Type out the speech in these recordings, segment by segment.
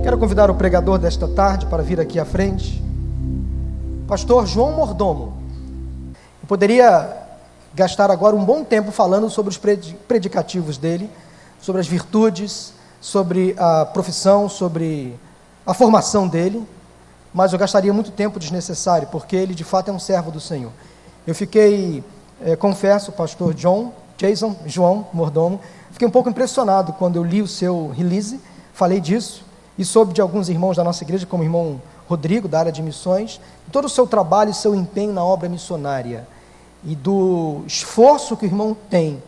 Quero convidar o pregador desta tarde para vir aqui à frente, pastor João Mordomo. Eu poderia gastar agora um bom tempo falando sobre os predicativos dele, sobre as virtudes, sobre a profissão, sobre a formação dele, mas eu gastaria muito tempo desnecessário, porque ele de fato é um servo do Senhor. Eu fiquei, confesso, pastor João Mordomo, fiquei um pouco impressionado quando eu li o seu release, falei disso, e soube de alguns irmãos da nossa igreja, como o irmão Rodrigo, da área de missões, todo o seu trabalho e seu empenho na obra missionária, e do esforço que o irmão tem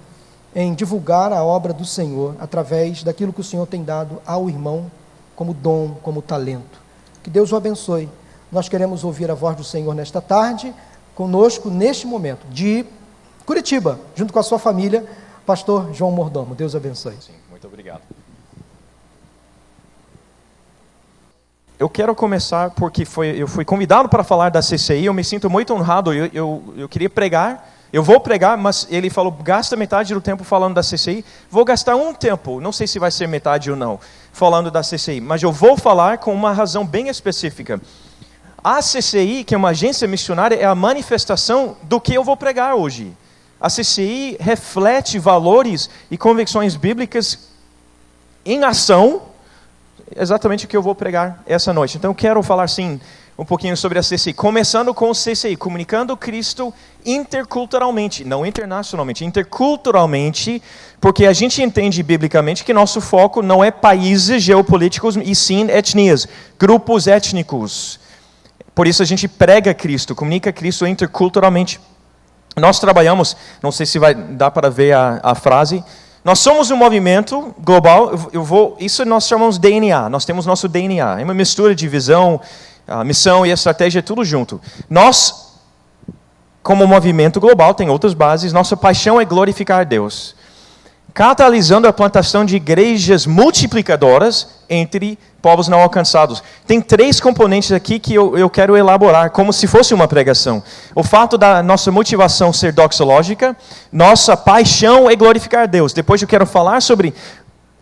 em divulgar a obra do Senhor, através daquilo que o Senhor tem dado ao irmão, como dom, como talento. Que Deus o abençoe. Nós queremos ouvir a voz do Senhor nesta tarde, conosco neste momento, de Curitiba, junto com a sua família, pastor João Mordomo. Deus abençoe. Sim, muito obrigado. Eu quero começar porque eu fui convidado para falar da CCI, eu me sinto muito honrado, eu queria pregar, eu vou pregar, mas ele falou, gasta metade do tempo falando da CCI, vou gastar um tempo, não sei se vai ser metade ou não, falando da CCI, mas eu vou falar com uma razão bem específica. A CCI, que é uma agência missionária, é a manifestação do que eu vou pregar hoje. A CCI reflete valores e convicções bíblicas em ação, exatamente o que eu vou pregar essa noite. Então eu quero falar sim um pouquinho sobre a CCI, começando com o CCI, comunicando Cristo interculturalmente, não internacionalmente, interculturalmente, porque a gente entende biblicamente que nosso foco não é países geopolíticos e sim etnias, grupos étnicos. Por isso a gente prega Cristo, comunica Cristo interculturalmente. Nós trabalhamos, não sei se vai dar para ver a frase, nós somos um movimento global, isso nós chamamos DNA, nós temos nosso DNA, é uma mistura de visão, a missão e a estratégia, tudo junto. Nós, como movimento global, tem outras bases, nossa paixão é glorificar a Deus, catalisando a plantação de igrejas multiplicadoras entre povos não alcançados. Tem 3 componentes aqui que eu quero elaborar, como se fosse uma pregação. O fato da nossa motivação ser doxológica, nossa paixão é glorificar a Deus. Depois eu quero falar sobre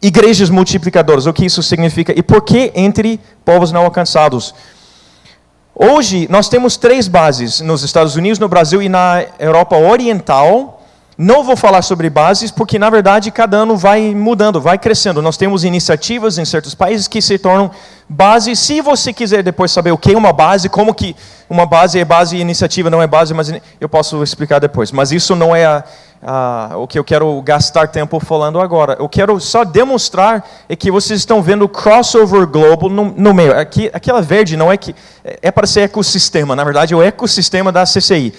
igrejas multiplicadoras, o que isso significa e por que entre povos não alcançados. Hoje, nós temos 3 bases nos Estados Unidos, no Brasil e na Europa Oriental. Não vou falar sobre bases, porque na verdade cada ano vai mudando, vai crescendo. Nós temos iniciativas em certos países que se tornam bases. Se você quiser depois saber o que é uma base, como que uma base é base e iniciativa não é base, mas eu posso explicar depois. Mas isso não é o que eu quero gastar tempo falando agora. Eu quero só demonstrar que vocês estão vendo o crossover global no meio. Aquela verde não é que é para ser ecossistema, na verdade é o ecossistema da CCI,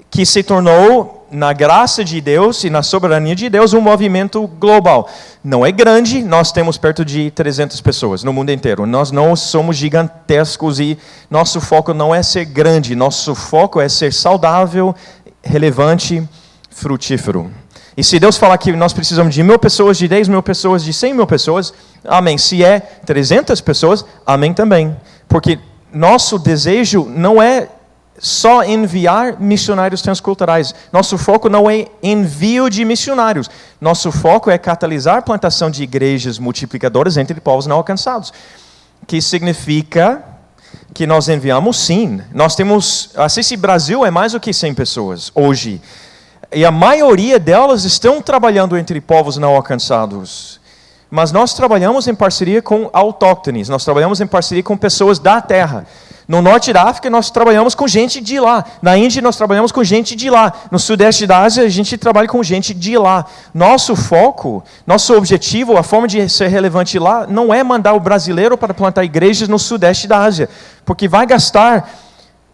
que se tornou, na graça de Deus e na soberania de Deus, um movimento global. Não é grande, nós temos perto de 300 pessoas no mundo inteiro. Nós não somos gigantescos e nosso foco não é ser grande, nosso foco é ser saudável, relevante, frutífero. E se Deus falar que nós precisamos de 1.000 pessoas, de 10.000 pessoas, de 100.000 pessoas, amém. Se é 300 pessoas, amém também. Porque nosso desejo não é só enviar missionários transculturais. Nosso foco não é envio de missionários. Nosso foco é catalisar a plantação de igrejas multiplicadoras entre povos não alcançados. Que significa que nós enviamos sim. Nós temos, a CCI Brasil é mais do que 100 pessoas hoje. E a maioria delas estão trabalhando entre povos não alcançados. Mas nós trabalhamos em parceria com autóctones. Nós trabalhamos em parceria com pessoas da terra. No norte da África, nós trabalhamos com gente de lá. Na Índia, nós trabalhamos com gente de lá. No sudeste da Ásia, a gente trabalha com gente de lá. Nosso foco, nosso objetivo, a forma de ser relevante lá, não é mandar o brasileiro para plantar igrejas no sudeste da Ásia. Porque vai gastar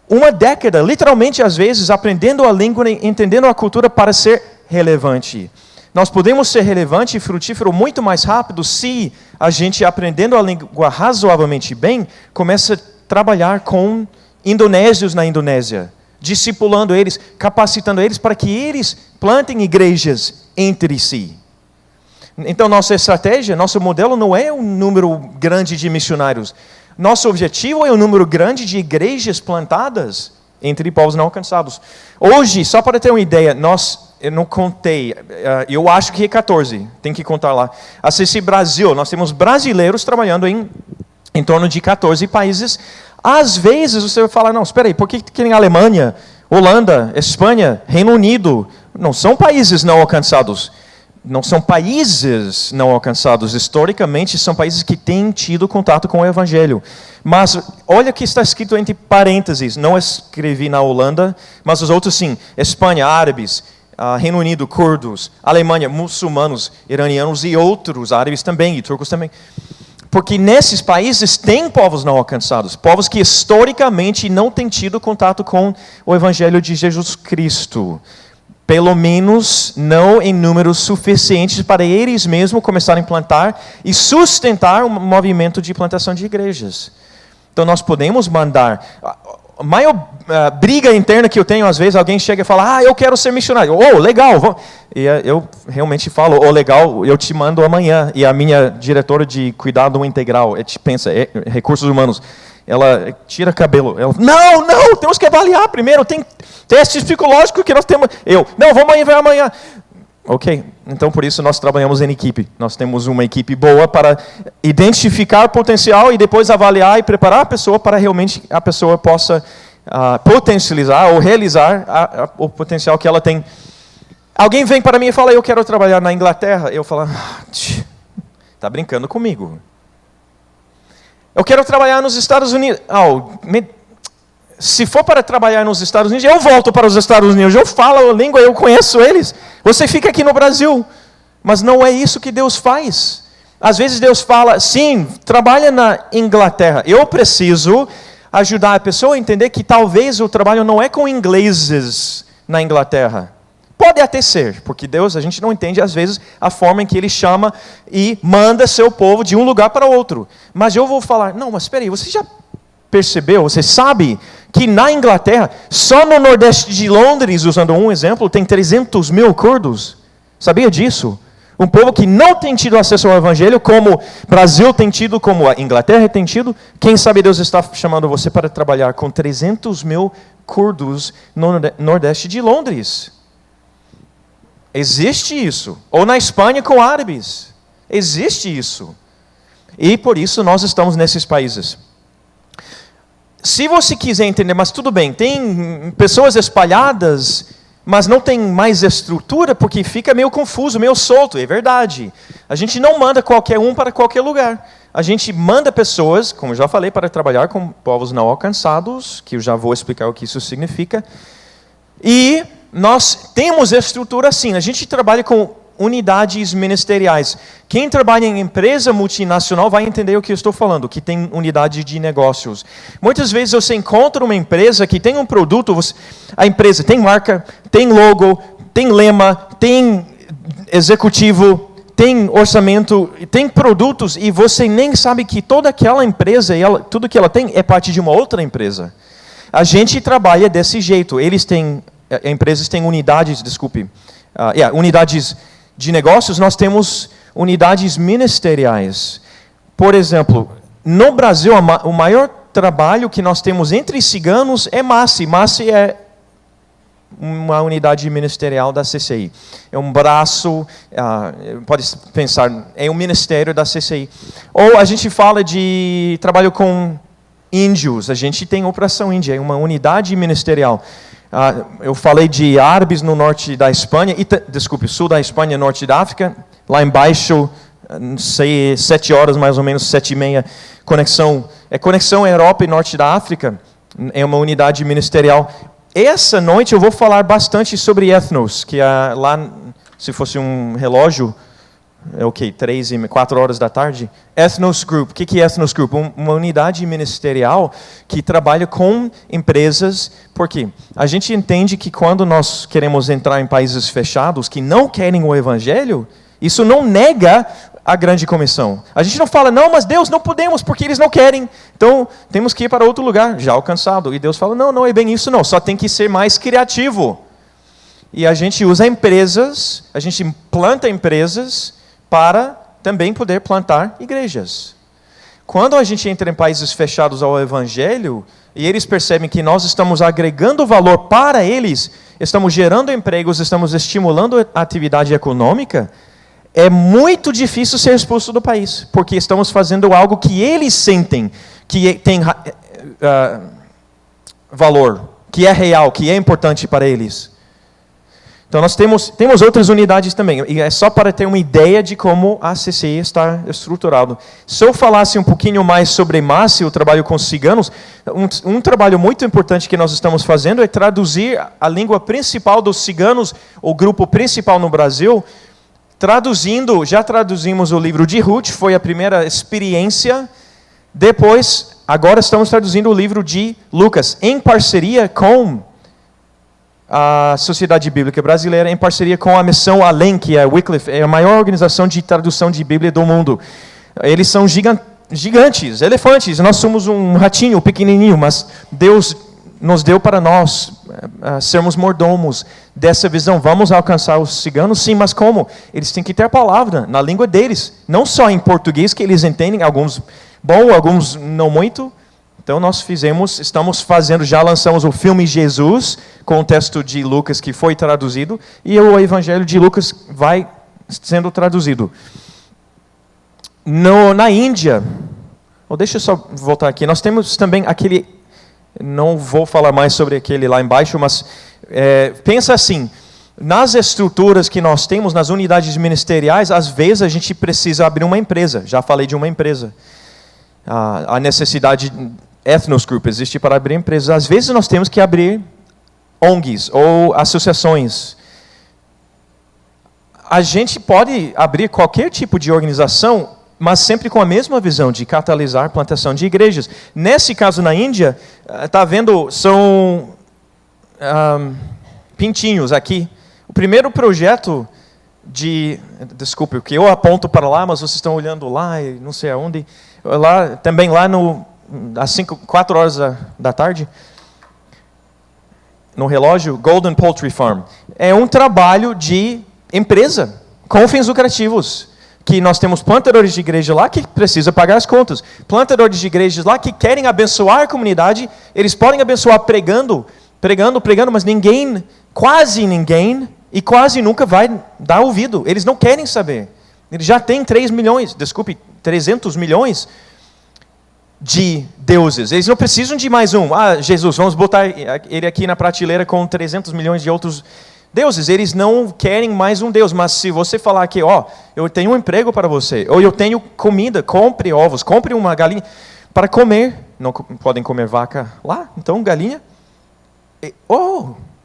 uma década, literalmente às vezes, aprendendo a língua, entendendo a cultura para ser relevante. Nós podemos ser relevante e frutífero muito mais rápido se a gente, aprendendo a língua razoavelmente bem, começa a trabalhar com indonésios na Indonésia, discipulando eles, capacitando eles para que eles plantem igrejas entre si. Então, nossa estratégia, nosso modelo não é um número grande de missionários. Nosso objetivo é um número grande de igrejas plantadas entre povos não alcançados. Hoje, só para ter uma ideia, eu não contei, eu acho que é 14, tem que contar lá. A CCI Brasil, nós temos brasileiros trabalhando em em torno de 14 países. Às vezes você vai falar, não, espera aí, por que em Alemanha, Holanda, Espanha, Reino Unido, não são países não alcançados? Não são países não alcançados. Historicamente, são países que têm tido contato com o Evangelho. Mas olha o que está escrito entre parênteses. Não escrevi na Holanda, mas os outros sim. Espanha, árabes, Reino Unido, curdos, Alemanha, muçulmanos, iranianos e outros, árabes também e turcos também. Porque nesses países tem povos não alcançados, povos que historicamente não têm tido contato com o Evangelho de Jesus Cristo. Pelo menos não em números suficientes para eles mesmos começarem a plantar e sustentar um movimento de plantação de igrejas. Então nós podemos mandar. A maior briga interna que eu tenho, às vezes, alguém chega e fala, eu quero ser missionário. Legal. Vamos. E eu realmente falo, legal, eu te mando amanhã. E a minha diretora de cuidado integral, pensa, recursos humanos, ela tira cabelo. Ela, não, temos que avaliar primeiro, tem testes psicológicos que nós temos. Vamos amanhã. Ok, então por isso nós trabalhamos em equipe. Nós temos uma equipe boa para identificar o potencial e depois avaliar e preparar a pessoa para realmente a pessoa possa potencializar ou realizar o potencial que ela tem. Alguém vem para mim e fala, eu quero trabalhar na Inglaterra. Eu falo, está brincando comigo. Eu quero trabalhar nos Estados Unidos. Se for para trabalhar nos Estados Unidos, eu volto para os Estados Unidos. Eu falo a língua, eu conheço eles. Você fica aqui no Brasil. Mas não é isso que Deus faz. Às vezes Deus fala, sim, trabalha na Inglaterra. Eu preciso ajudar a pessoa a entender que talvez o trabalho não é com ingleses na Inglaterra. Pode até ser, porque Deus, a gente não entende às vezes a forma em que Ele chama e manda seu povo de um lugar para outro. Mas eu vou falar, não, mas espera aí, você já percebeu, você sabe que na Inglaterra, só no nordeste de Londres, usando um exemplo, tem 300 mil curdos? Sabia disso? Um povo que não tem tido acesso ao Evangelho, como o Brasil tem tido, como a Inglaterra tem tido. Quem sabe Deus está chamando você para trabalhar com 300 mil curdos no nordeste de Londres. Existe isso. Ou na Espanha com árabes. Existe isso. E por isso nós estamos nesses países. Se você quiser entender, mas tudo bem, tem pessoas espalhadas, mas não tem mais estrutura, porque fica meio confuso, meio solto, é verdade. A gente não manda qualquer um para qualquer lugar. A gente manda pessoas, como eu já falei, para trabalhar com povos não alcançados, que eu já vou explicar o que isso significa. E nós temos estrutura assim, a gente trabalha com unidades ministeriais. Quem trabalha em empresa multinacional vai entender o que eu estou falando, que tem unidade de negócios. Muitas vezes você encontra uma empresa que tem um produto, a empresa tem marca, tem logo, tem lema, tem executivo, tem orçamento, tem produtos, e você nem sabe que toda aquela empresa, tudo que ela tem é parte de uma outra empresa. A gente trabalha desse jeito. Empresas têm unidades, unidades de negócios, nós temos unidades ministeriais. Por exemplo, no Brasil, o maior trabalho que nós temos entre ciganos é MASSE. MASSE é uma unidade ministerial da CCI. É um braço, pode pensar, é um ministério da CCI. Ou a gente fala de trabalho com índios, a gente tem Operação Índia, é uma unidade ministerial. Eu falei de árabes no norte da Espanha, sul da Espanha, norte da África, lá embaixo, não sei, 7 horas mais ou menos, 7:30, conexão Europa e norte da África, é uma unidade ministerial. Essa noite eu vou falar bastante sobre ethnos, que lá, se fosse um relógio, 4 horas da tarde. Ethnos Group. O que é Ethnos Group? Uma unidade ministerial que trabalha com empresas, porque a gente entende que quando nós queremos entrar em países fechados, que não querem o Evangelho, isso não nega a grande comissão. A gente não fala, não, mas Deus, não podemos, porque eles não querem. Então, temos que ir para outro lugar, já alcançado. E Deus fala, não é bem isso não, só tem que ser mais criativo. E a gente usa empresas, a gente planta empresas, para também poder plantar igrejas. Quando a gente entra em países fechados ao Evangelho, e eles percebem que nós estamos agregando valor para eles, estamos gerando empregos, estamos estimulando a atividade econômica, é muito difícil ser expulso do país, porque estamos fazendo algo que eles sentem que tem valor, que é real, que é importante para eles. Então nós temos outras unidades também, e é só para ter uma ideia de como a CCI está estruturado. Se eu falasse um pouquinho mais sobre Márcio, o trabalho com os ciganos, um trabalho muito importante que nós estamos fazendo é traduzir a língua principal dos ciganos, o grupo principal no Brasil, já traduzimos o livro de Ruth, foi a primeira experiência. Depois, agora estamos traduzindo o livro de Lucas, em parceria com a Sociedade Bíblica Brasileira, em parceria com a Missão Além, que é a Wycliffe, é a maior organização de tradução de Bíblia do mundo. Eles são gigantes, elefantes, nós somos um ratinho pequenininho, mas Deus nos deu para nós sermos mordomos dessa visão. Vamos alcançar os ciganos? Sim, mas como? Eles têm que ter a palavra na língua deles, não só em português, que eles entendem, alguns bom, alguns não muito. Então já lançamos o filme Jesus, com o texto de Lucas que foi traduzido, e o Evangelho de Lucas vai sendo traduzido. Na Índia, deixa eu só voltar aqui, nós temos também aquele, não vou falar mais sobre aquele lá embaixo, mas pensa assim, nas estruturas que nós temos, nas unidades ministeriais, às vezes a gente precisa abrir uma empresa, já falei de uma empresa. A necessidade Ethnos Group existe para abrir empresas. Às vezes nós temos que abrir ONGs ou associações. A gente pode abrir qualquer tipo de organização, mas sempre com a mesma visão de catalisar a plantação de igrejas. Nesse caso na Índia, está vendo, são pintinhos aqui. O primeiro projeto desculpe, o que eu aponto para lá, mas vocês estão olhando lá e não sei aonde. Também lá às 4 horas da tarde, no relógio, Golden Poultry Farm. É um trabalho de empresa, com fins lucrativos, que nós temos plantadores de igreja lá que precisam pagar as contas, plantadores de igrejas lá que querem abençoar a comunidade, eles podem abençoar pregando, mas quase ninguém, e quase nunca vai dar ouvido, eles não querem saber. Eles já têm 300 milhões de deuses. Eles não precisam de mais um. Jesus, vamos botar ele aqui na prateleira com 300 milhões de outros deuses. Eles não querem mais um Deus. Mas se você falar que, eu tenho um emprego para você, ou eu tenho comida, compre ovos, compre uma galinha para comer. Não podem comer vaca lá, então galinha.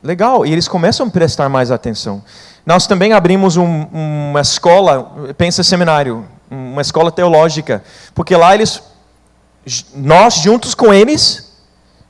Legal. E eles começam a prestar mais atenção. Nós também abrimos uma escola, pensa seminário, uma escola teológica, porque lá nós juntos com eles,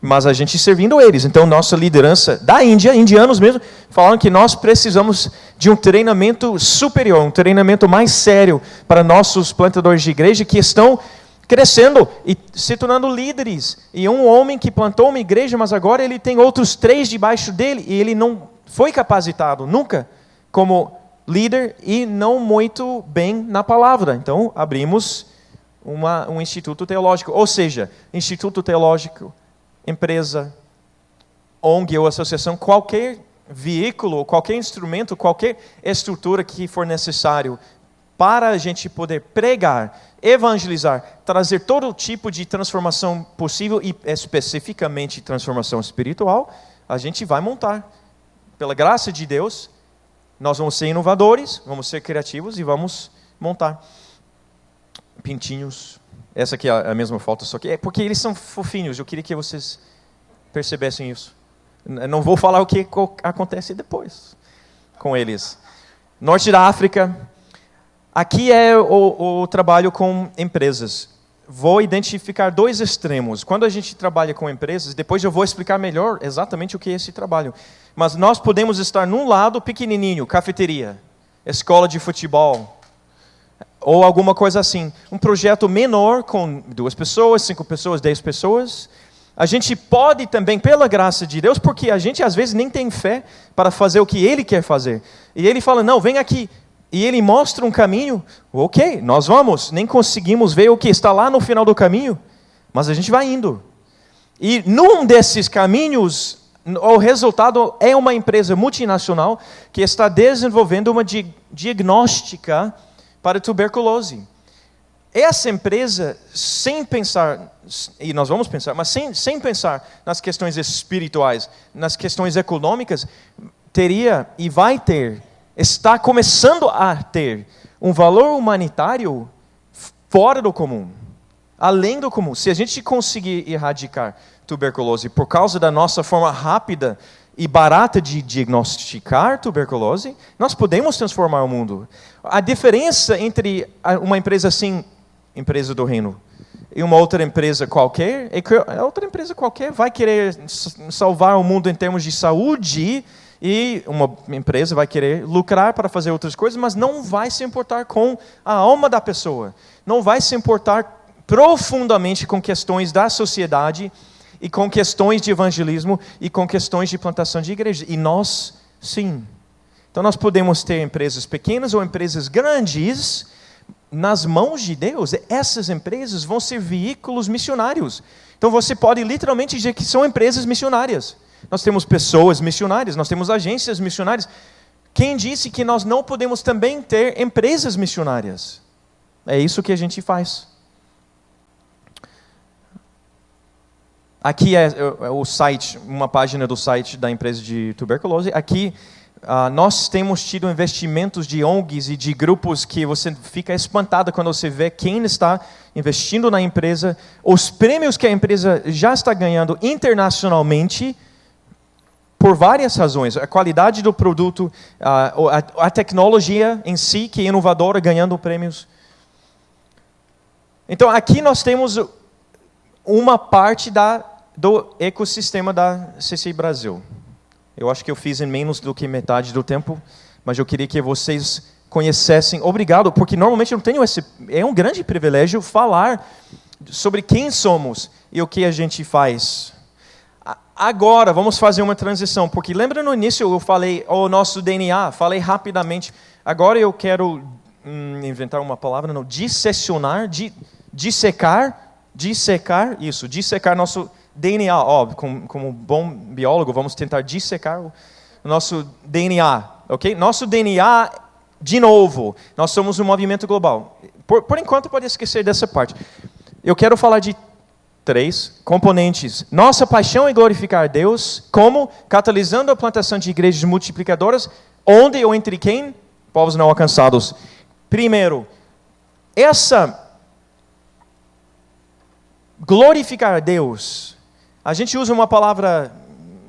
mas a gente servindo eles. Então nossa liderança da Índia, indianos mesmo, falaram que nós precisamos de um treinamento superior, um treinamento mais sério para nossos plantadores de igreja que estão crescendo e se tornando líderes. E um homem que plantou uma igreja, mas agora ele tem outros 3 debaixo dele, e ele não foi capacitado nunca como líder e não muito bem na palavra. Então abrimos um instituto teológico, ou seja, instituto teológico, empresa, ONG ou associação, qualquer veículo, qualquer instrumento, qualquer estrutura que for necessário para a gente poder pregar, evangelizar, trazer todo tipo de transformação possível e especificamente transformação espiritual, a gente vai montar. Pela graça de Deus, nós vamos ser inovadores, vamos ser criativos e vamos montar. Pintinhos, essa aqui é a mesma foto, só que é porque eles são fofinhos, eu queria que vocês percebessem isso. Não vou falar o que acontece depois com eles. Norte da África, aqui é o trabalho com empresas. Vou identificar 2 extremos. Quando a gente trabalha com empresas, depois eu vou explicar melhor exatamente o que é esse trabalho. Mas nós podemos estar num lado pequenininho, cafeteria, escola de futebol, ou alguma coisa assim. Um projeto menor com 2 pessoas, 5 pessoas, 10 pessoas. A gente pode também, pela graça de Deus, porque a gente às vezes nem tem fé para fazer o que Ele quer fazer. E Ele fala, não, vem aqui. E Ele mostra um caminho, ok, nós vamos. Nem conseguimos ver o que está lá no final do caminho, mas a gente vai indo. E num desses caminhos, o resultado é uma empresa multinacional que está desenvolvendo uma diagnóstica para tuberculose. Essa empresa, sem pensar, e nós vamos pensar, mas sem pensar nas questões espirituais, nas questões econômicas, teria e vai ter, está começando a ter um valor humanitário fora do comum, além do comum. Se a gente conseguir erradicar tuberculose por causa da nossa forma rápida e barata de diagnosticar tuberculose, nós podemos transformar o mundo. A diferença entre uma empresa assim, empresa do reino, e uma outra empresa qualquer, é que a outra empresa qualquer vai querer salvar o mundo em termos de saúde, e uma empresa vai querer lucrar para fazer outras coisas, mas não vai se importar com a alma da pessoa, não vai se importar profundamente com questões da sociedade, e com questões de evangelismo, e com questões de plantação de igrejas. E nós, sim. Então nós podemos ter empresas pequenas ou empresas grandes, nas mãos de Deus. Essas empresas vão ser veículos missionários. Então você pode literalmente dizer que são empresas missionárias. Nós temos pessoas missionárias, nós temos agências missionárias. Quem disse que nós não podemos também ter empresas missionárias? É isso que a gente faz. Aqui é o site, uma página do site da empresa de tuberculose. Aqui nós temos tido investimentos de ONGs e de grupos que você fica espantado quando você vê quem está investindo na empresa, os prêmios que a empresa já está ganhando internacionalmente, por várias razões. A qualidade do produto, a tecnologia em si, que é inovadora, ganhando prêmios. Então aqui nós temos uma parte do ecossistema da CCI Brasil. Eu acho que eu fiz em menos do que metade do tempo, mas eu queria que vocês conhecessem. Obrigado, porque normalmente eu não tenho esse... É um grande privilégio falar sobre quem somos e o que a gente faz. Agora, vamos fazer uma transição, porque lembra no início eu falei o nosso DNA, falei rapidamente. Agora eu quero inventar uma palavra, não, dissecar nosso DNA. Como bom biólogo, vamos tentar dissecar o nosso DNA, ok? Nosso DNA, de novo, nós somos um movimento global. Por enquanto, pode esquecer dessa parte. Eu quero falar de 3 componentes. Nossa paixão é glorificar a Deus, como? Catalisando a plantação de igrejas multiplicadoras, onde ou entre quem? Povos não alcançados. Primeiro, glorificar a Deus, a gente usa uma palavra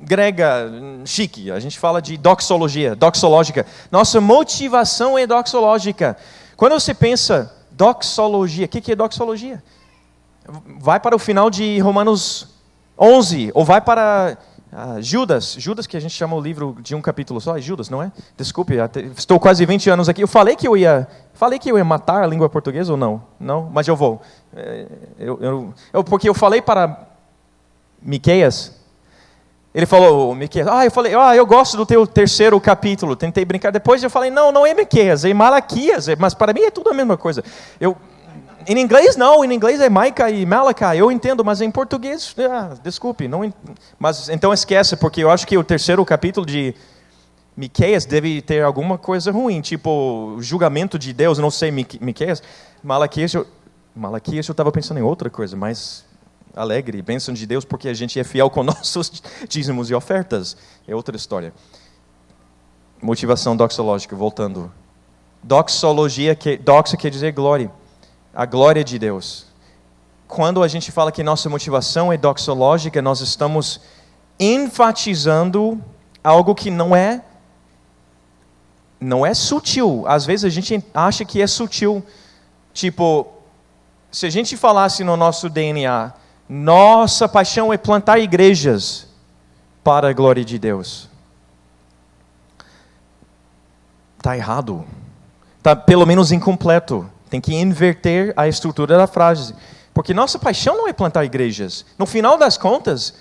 grega chique, a gente fala de doxológica. Nossa motivação é doxológica. Quando você pensa doxologia, o que é doxologia? Vai para o final de Romanos 11, ou vai para Judas, que a gente chama o livro de um capítulo só, é Judas, não é? Desculpe, estou quase 20 anos aqui. Eu falei que eu ia matar a língua portuguesa ou não? Não, mas eu vou. Porque eu falei para Miqueias, ele falou, Miqueias, eu gosto do teu terceiro capítulo, tentei brincar, depois eu falei, não é Miqueias, é Malaquias, mas para mim é tudo a mesma coisa. Em inglês não, em inglês é Micah e Malachi, eu entendo, mas em português, desculpe, não, mas então esquece, porque eu acho que o terceiro capítulo de Miqueias deve ter alguma coisa ruim, tipo julgamento de Deus, não sei, Miqueias, Malaquias eu estava pensando em outra coisa, mais alegre, bênção de Deus, porque a gente é fiel com nossos dízimos e ofertas, é outra história. Motivação doxológica, voltando. Doxa quer dizer glória. A glória de Deus. Quando a gente fala que nossa motivação é doxológica, nós estamos enfatizando algo que não é sutil. Às vezes a gente acha que é sutil. Tipo, se a gente falasse no nosso DNA, nossa paixão é plantar igrejas para a glória de Deus. Está errado. Está pelo menos incompleto. Tem que inverter a estrutura da frase. Porque nossa paixão não é plantar igrejas. No final das contas,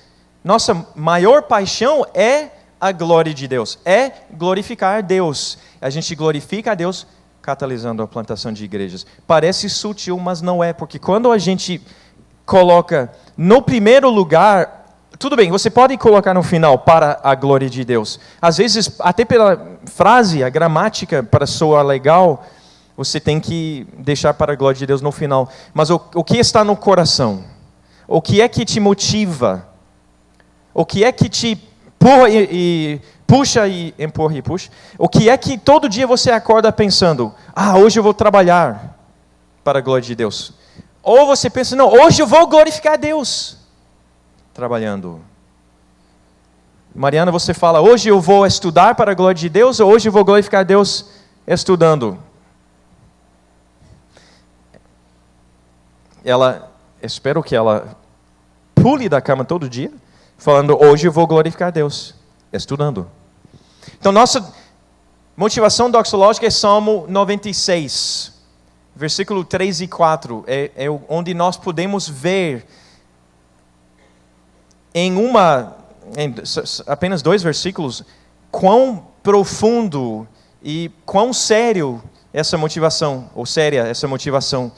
nossa maior paixão é a glória de Deus. É glorificar a Deus. A gente glorifica a Deus catalisando a plantação de igrejas. Parece sutil, mas não é. Porque quando a gente coloca no primeiro lugar... Tudo bem, você pode colocar no final para a glória de Deus. Às vezes, até pela frase, a gramática, para soar legal... você tem que deixar para a glória de Deus no final. Mas o que está no coração? O que é que te motiva? O que é que te puxa e empurra e puxa? O que é que todo dia você acorda pensando, hoje eu vou trabalhar para a glória de Deus? Ou você pensa, não, hoje eu vou glorificar a Deus, trabalhando. Mariana, você fala, hoje eu vou estudar para a glória de Deus, ou hoje eu vou glorificar a Deus estudando? Espero que ela pule da cama todo dia, falando, hoje eu vou glorificar a Deus, estudando. Então, nossa motivação doxológica é Salmo 96, versículo 3 e 4, é onde nós podemos ver em apenas 2 versículos, quão profundo e quão sério essa motivação, ou séria essa motivação.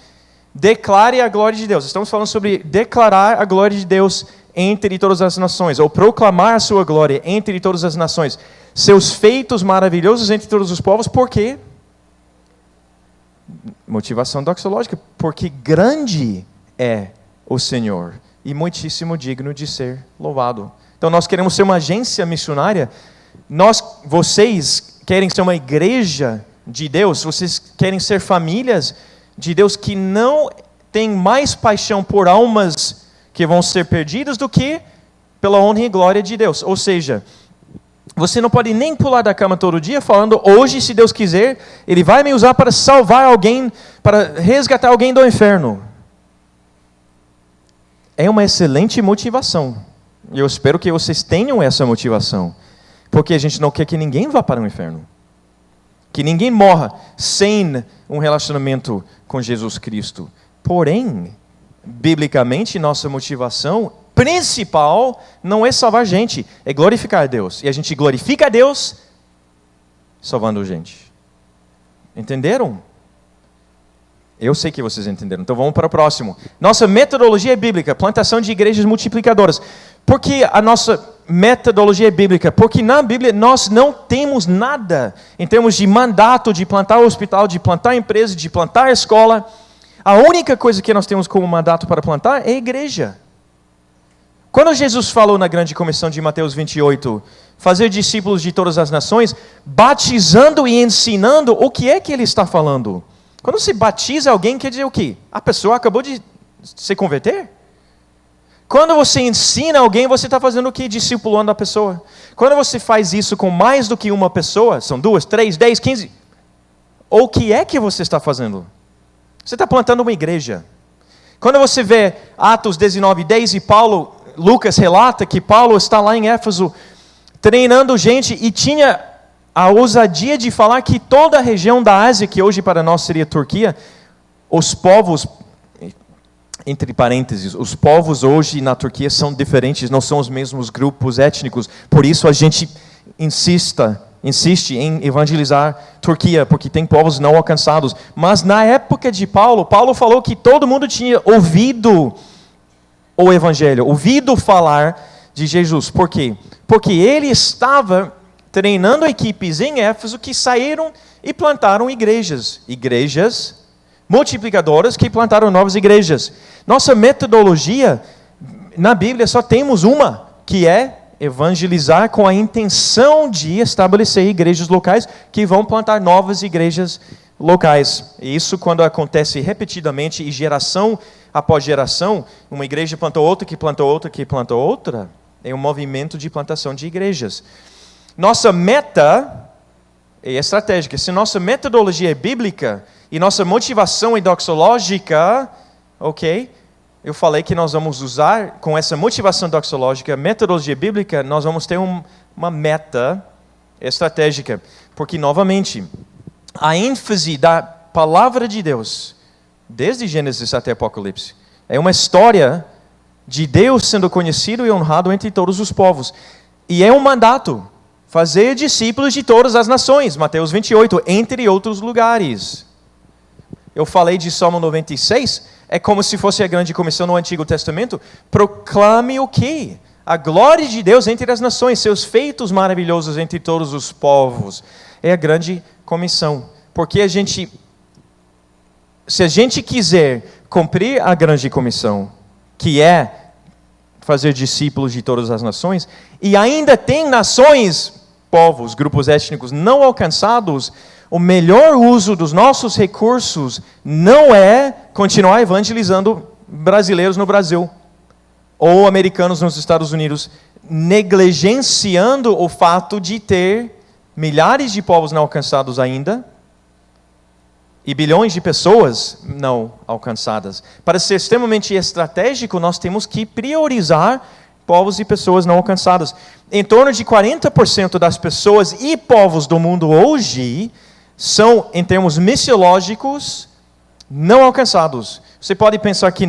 Declare a glória de Deus. Estamos falando sobre declarar a glória de Deus entre todas as nações, ou proclamar a sua glória entre todas as nações. Seus feitos maravilhosos entre todos os povos, por quê? Motivação doxológica, porque grande é o Senhor e muitíssimo digno de ser louvado. Então nós queremos ser uma agência missionária, vocês querem ser uma igreja de Deus, vocês querem ser famílias de Deus que não tem mais paixão por almas que vão ser perdidas do que pela honra e glória de Deus. Ou seja, você não pode nem pular da cama todo dia falando, hoje, se Deus quiser, Ele vai me usar para salvar alguém, para resgatar alguém do inferno. É uma excelente motivação. E eu espero que vocês tenham essa motivação. Porque a gente não quer que ninguém vá para o inferno. Que ninguém morra sem um relacionamento com Jesus Cristo. Porém, biblicamente, nossa motivação principal não é salvar gente, é glorificar a Deus. E a gente glorifica a Deus salvando gente. Entenderam? Eu sei que vocês entenderam. Então vamos para o próximo. Nossa metodologia é bíblica, plantação de igrejas multiplicadoras. Por que a nossa metodologia é bíblica? Porque na Bíblia nós não temos nada em termos de mandato de plantar hospital, de plantar empresa, de plantar escola. A única coisa que nós temos como mandato para plantar é a igreja. Quando Jesus falou na grande comissão de Mateus 28, fazer discípulos de todas as nações, batizando e ensinando, o que é que ele está falando? Quando você batiza alguém, quer dizer o quê? A pessoa acabou de se converter? Quando você ensina alguém, você está fazendo o quê? Discipulando a pessoa. Quando você faz isso com mais do que uma pessoa, são 2, 3, 10, 15, o que é que você está fazendo? Você está plantando uma igreja. Quando você vê Atos 19, 10 e Lucas relata que Paulo está lá em Éfeso treinando gente e tinha a ousadia de falar que toda a região da Ásia, que hoje para nós seria Turquia, os povos, entre parênteses, os povos hoje na Turquia são diferentes, não são os mesmos grupos étnicos, por isso a gente insiste em evangelizar Turquia, porque tem povos não alcançados. Mas na época de Paulo falou que todo mundo tinha ouvido o evangelho, ouvido falar de Jesus. Por quê? Porque ele estava treinando equipes em Éfeso que saíram e plantaram igrejas multiplicadoras que plantaram novas igrejas. Nossa metodologia, na Bíblia só temos uma, que é evangelizar com a intenção de estabelecer igrejas locais que vão plantar novas igrejas locais. E isso quando acontece repetidamente e geração após geração, uma igreja plantou outra, que plantou outra, que plantou outra, é um movimento de plantação de igrejas. Nossa meta é estratégica. Se nossa metodologia é bíblica e nossa motivação é doxológica, ok? Eu falei que nós vamos usar, com essa motivação doxológica, metodologia bíblica, nós vamos ter uma meta estratégica. Porque, novamente, a ênfase da palavra de Deus, desde Gênesis até Apocalipse, é uma história de Deus sendo conhecido e honrado entre todos os povos. E é um mandato, fazer discípulos de todas as nações, Mateus 28, entre outros lugares. Eu falei de Salmo 96, é como se fosse a grande comissão no Antigo Testamento. Proclame o quê? A glória de Deus entre as nações, seus feitos maravilhosos entre todos os povos. É a grande comissão. Porque a gente se a gente quiser cumprir a grande comissão, que é fazer discípulos de todas as nações, e ainda tem nações, povos, grupos étnicos não alcançados, o melhor uso dos nossos recursos não é continuar evangelizando brasileiros no Brasil, ou americanos nos Estados Unidos, negligenciando o fato de ter milhares de povos não alcançados ainda, e bilhões de pessoas não alcançadas. Para ser extremamente estratégico, nós temos que priorizar povos e pessoas não alcançadas. Em torno de 40% das pessoas e povos do mundo hoje são, em termos missiológicos, não alcançados. Você pode pensar que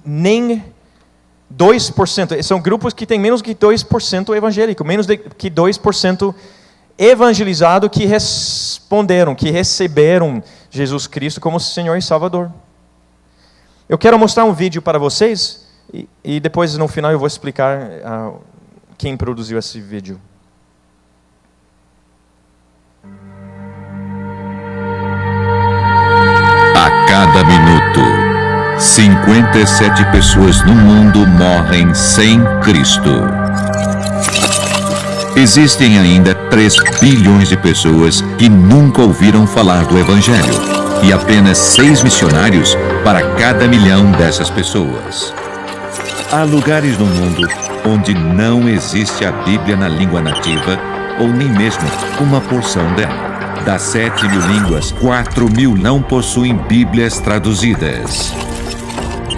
nem 2%, são grupos que têm menos que 2% evangélico, menos que 2% evangelizado que responderam, que receberam Jesus Cristo como Senhor e Salvador. Eu quero mostrar um vídeo para vocês e depois no final eu vou explicar quem produziu esse vídeo. A cada minuto, 57 pessoas no mundo morrem sem Cristo. Existem ainda 3 bilhões de pessoas que nunca ouviram falar do Evangelho e apenas 6 missionários para cada 1 milhão dessas pessoas. Há lugares no mundo onde não existe a Bíblia na língua nativa ou nem mesmo uma porção dela. Das 7.000 línguas, 4.000 não possuem Bíblias traduzidas.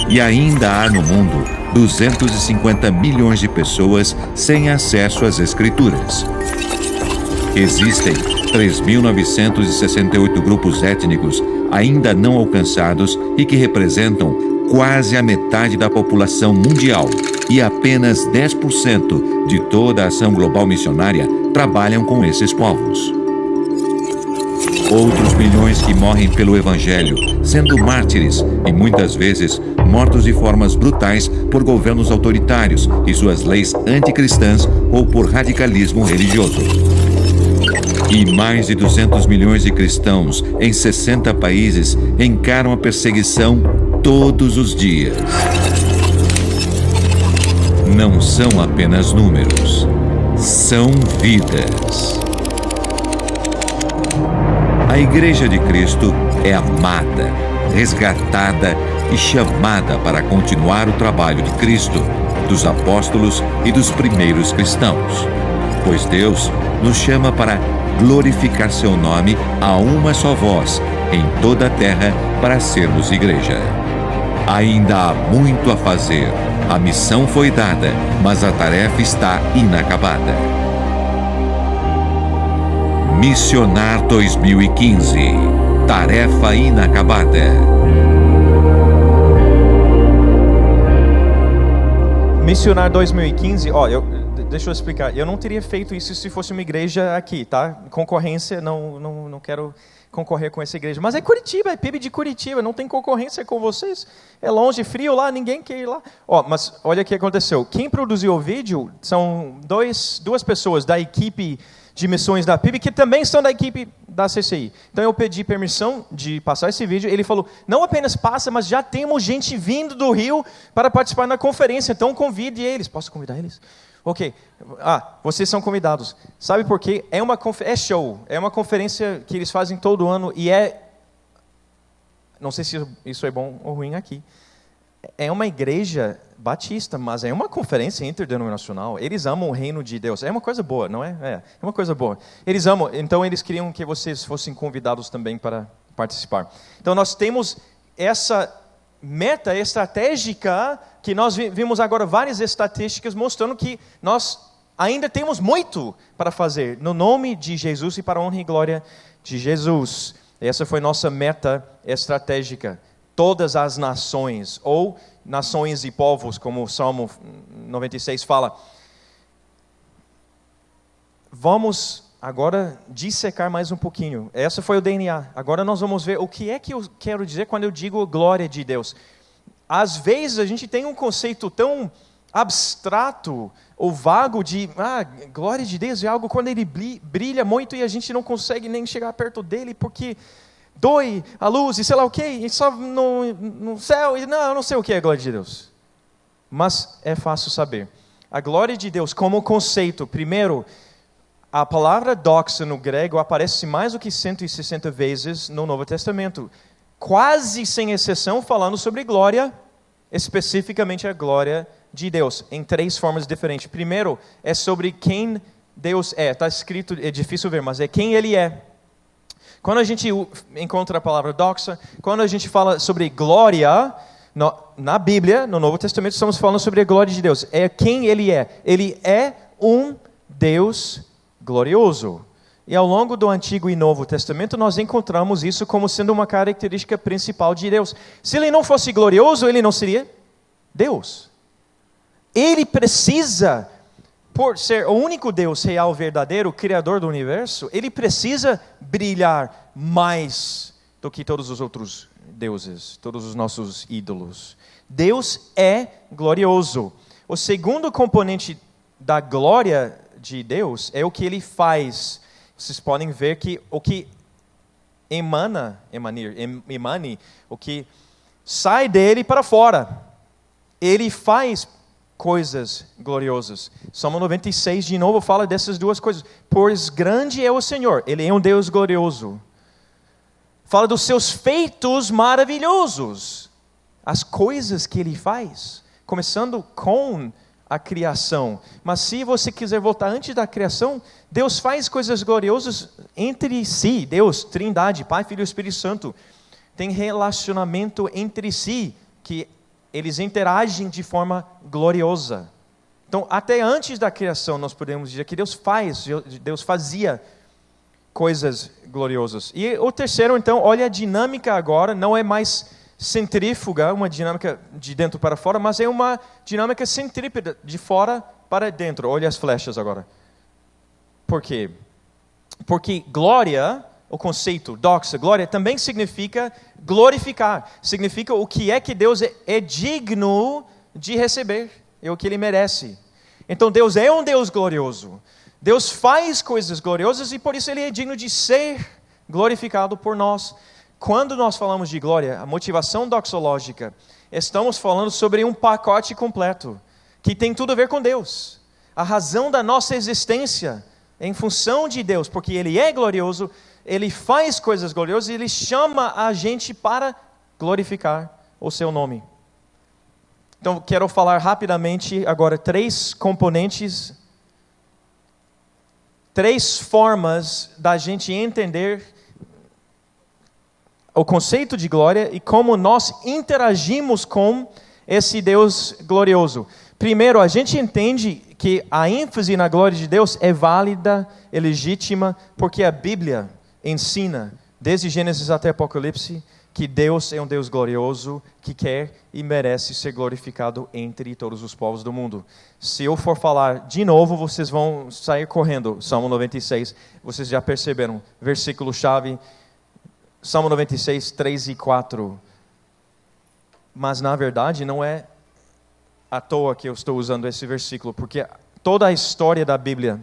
E ainda há no mundo 250 milhões de pessoas sem acesso às Escrituras. Existem 3.968 grupos étnicos ainda não alcançados e que representam quase a metade da população mundial. E apenas 10% de toda a ação global missionária trabalham com esses povos. Outros milhões que morrem pelo Evangelho, sendo mártires e muitas vezes mortos de formas brutais por governos autoritários e suas leis anticristãs ou por radicalismo religioso. E mais de 200 milhões de cristãos em 60 países encaram a perseguição todos os dias. Não são apenas números, são vidas. A Igreja de Cristo é amada, resgatada e chamada para continuar o trabalho de Cristo, dos apóstolos e dos primeiros cristãos. Pois Deus nos chama para glorificar seu nome a uma só voz em toda a terra para sermos igreja. Ainda há muito a fazer. A missão foi dada, mas a tarefa está inacabada. Missionar 2015. Tarefa inacabada. Missionar 2015, deixa eu explicar. Eu não teria feito isso se fosse uma igreja aqui, tá? Concorrência, não quero concorrer com essa igreja. Mas é Curitiba, é PIB de Curitiba, não tem concorrência com vocês. É longe, frio lá, ninguém quer ir lá. Mas olha o que aconteceu. Quem produziu o vídeo são duas pessoas da equipe de missões da PIB, que também são da equipe da CCI. Então eu pedi permissão de passar esse vídeo. Ele falou, não apenas passa, mas já temos gente vindo do Rio para participar na conferência, então convide eles. Posso convidar eles? Ok. Vocês são convidados. Sabe por quê? É show. É uma conferência que eles fazem todo ano e não sei se isso é bom ou ruim aqui. É uma igreja batista, mas é uma conferência interdenominacional. Eles amam o reino de Deus. É uma coisa boa, não é? É uma coisa boa. Eles amam, então eles queriam que vocês fossem convidados também para participar. Então nós temos essa meta estratégica que nós vimos agora várias estatísticas mostrando que nós ainda temos muito para fazer no nome de Jesus e para a honra e glória de Jesus. Essa foi nossa meta estratégica. Todas as nações, ou nações e povos, como o Salmo 96 fala. Vamos agora dissecar mais um pouquinho. Esse foi o DNA. Agora nós vamos ver o que é que eu quero dizer quando eu digo glória de Deus. Às vezes a gente tem um conceito tão abstrato ou vago de glória de Deus é algo quando ele brilha muito e a gente não consegue nem chegar perto dele porque doe a luz e sei lá o quê, e só no céu, e não, eu não sei o que é a glória de Deus. Mas é fácil saber. A glória de Deus como conceito, primeiro, a palavra doxa no grego aparece mais do que 160 vezes no Novo Testamento, quase sem exceção falando sobre glória, especificamente a glória de Deus, em 3 formas diferentes. Primeiro, é sobre quem Deus é. Está escrito, é difícil ver, mas é quem Ele é. Quando a gente encontra a palavra doxa, quando a gente fala sobre glória, na Bíblia, no Novo Testamento, estamos falando sobre a glória de Deus. É quem Ele é. Ele é um Deus glorioso. E ao longo do Antigo e Novo Testamento, nós encontramos isso como sendo uma característica principal de Deus. Se Ele não fosse glorioso, Ele não seria Deus. Ele precisa, por ser o único Deus real, verdadeiro, Criador do universo, Ele precisa brilhar mais do que todos os outros deuses, todos os nossos ídolos. Deus é glorioso. O segundo componente da glória de Deus é o que Ele faz. Vocês podem ver que o que emane, o que sai dele para fora, Ele faz coisas gloriosas. Salmo 96 de novo fala dessas duas coisas. Pois grande é o Senhor, Ele é um Deus glorioso. Fala dos seus feitos maravilhosos, as coisas que Ele faz, começando com a criação. Mas se você quiser voltar antes da criação, Deus faz coisas gloriosas entre si. Deus, Trindade, Pai, Filho e Espírito Santo, tem relacionamento entre si, que eles interagem de forma gloriosa. Então, até antes da criação, nós podemos dizer que Deus fazia coisas gloriosas. E o terceiro, então, olha a dinâmica agora, não é mais centrífuga, uma dinâmica de dentro para fora, mas é uma dinâmica centrípeta, de fora para dentro. Olha as flechas agora. Por quê? Porque glória, o conceito doxa, glória, também significa glorificar. Significa o que é que Deus é digno de receber, é o que Ele merece. Então Deus é um Deus glorioso. Deus faz coisas gloriosas e por isso Ele é digno de ser glorificado por nós. Quando nós falamos de glória, a motivação doxológica, estamos falando sobre um pacote completo, que tem tudo a ver com Deus. A razão da nossa existência é em função de Deus, porque Ele é glorioso, Ele faz coisas gloriosas e Ele chama a gente para glorificar o Seu nome. Então, quero falar rapidamente agora 3 componentes, 3 formas da gente entender o conceito de glória e como nós interagimos com esse Deus glorioso. Primeiro, a gente entende que a ênfase na glória de Deus é válida, é legítima, porque a Bíblia ensina, desde Gênesis até Apocalipse, que Deus é um Deus glorioso, que quer e merece ser glorificado entre todos os povos do mundo. Se eu for falar de novo, vocês vão sair correndo. Salmo 96, vocês já perceberam, versículo-chave, Salmo 96, 3 e 4. Mas na verdade não é à toa que eu estou usando esse versículo, porque toda a história da Bíblia,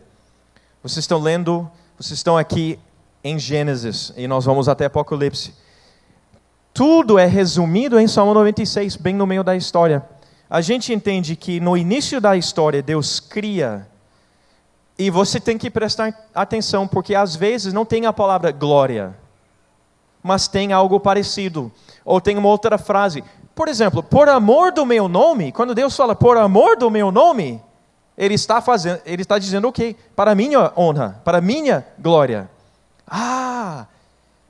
vocês estão lendo, vocês estão aqui em Gênesis, e nós vamos até Apocalipse. Tudo é resumido em Salmo 96, bem no meio da história. A gente entende que no início da história Deus cria, e você tem que prestar atenção, porque às vezes não tem a palavra glória, mas tem algo parecido, ou tem uma outra frase. Por exemplo, por amor do meu nome, quando Deus fala por amor do meu nome, Ele está dizendo o quê? Para minha honra, para minha glória.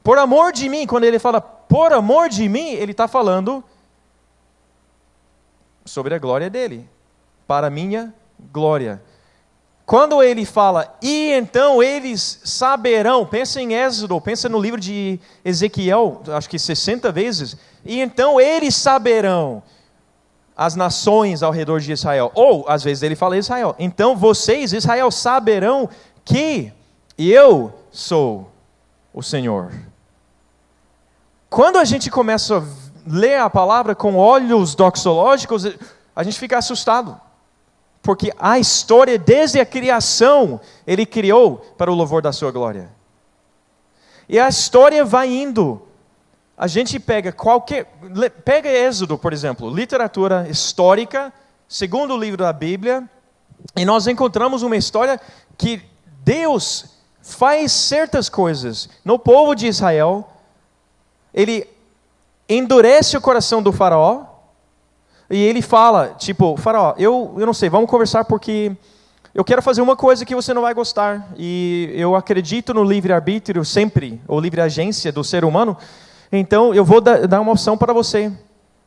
Por amor de mim, quando Ele fala por amor de mim, Ele está falando sobre a glória dEle, para minha glória. Quando Ele fala, e então eles saberão, pensa em Êxodo, pensa no livro de Ezequiel, acho que 60 vezes, e então eles saberão as nações ao redor de Israel, ou às vezes Ele fala Israel, então vocês, Israel, saberão que eu sou o Senhor. Quando a gente começa a ler a palavra com olhos doxológicos, a gente fica assustado. Porque a história, desde a criação, Ele criou para o louvor da sua glória. E a história vai indo a gente pega pega Êxodo, por exemplo, literatura histórica, segundo livro da Bíblia, e nós encontramos uma história que Deus faz certas coisas no povo de Israel. Ele endurece o coração do faraó, e ele fala, tipo, faraó, eu não sei, vamos conversar porque eu quero fazer uma coisa que você não vai gostar, e eu acredito no livre-arbítrio sempre, ou livre-agência do ser humano, então eu vou dar uma opção para você.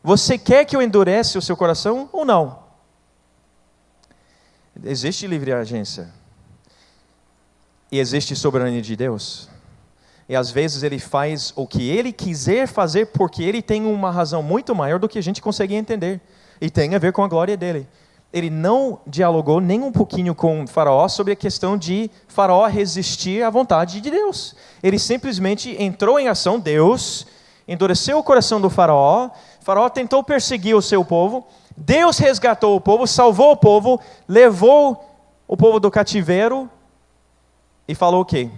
Você quer que eu endureça o seu coração ou não? Existe livre-agência. E existe soberania de Deus. E às vezes Ele faz o que Ele quiser fazer, porque Ele tem uma razão muito maior do que a gente consegue entender. E tem a ver com a glória dEle. Ele não dialogou nem um pouquinho com o faraó sobre a questão de faraó resistir à vontade de Deus. Ele simplesmente entrou em ação. Deus endureceu o coração do faraó. O faraó tentou perseguir o seu povo. Deus resgatou o povo, salvou o povo, levou o povo do cativeiro e falou o quê?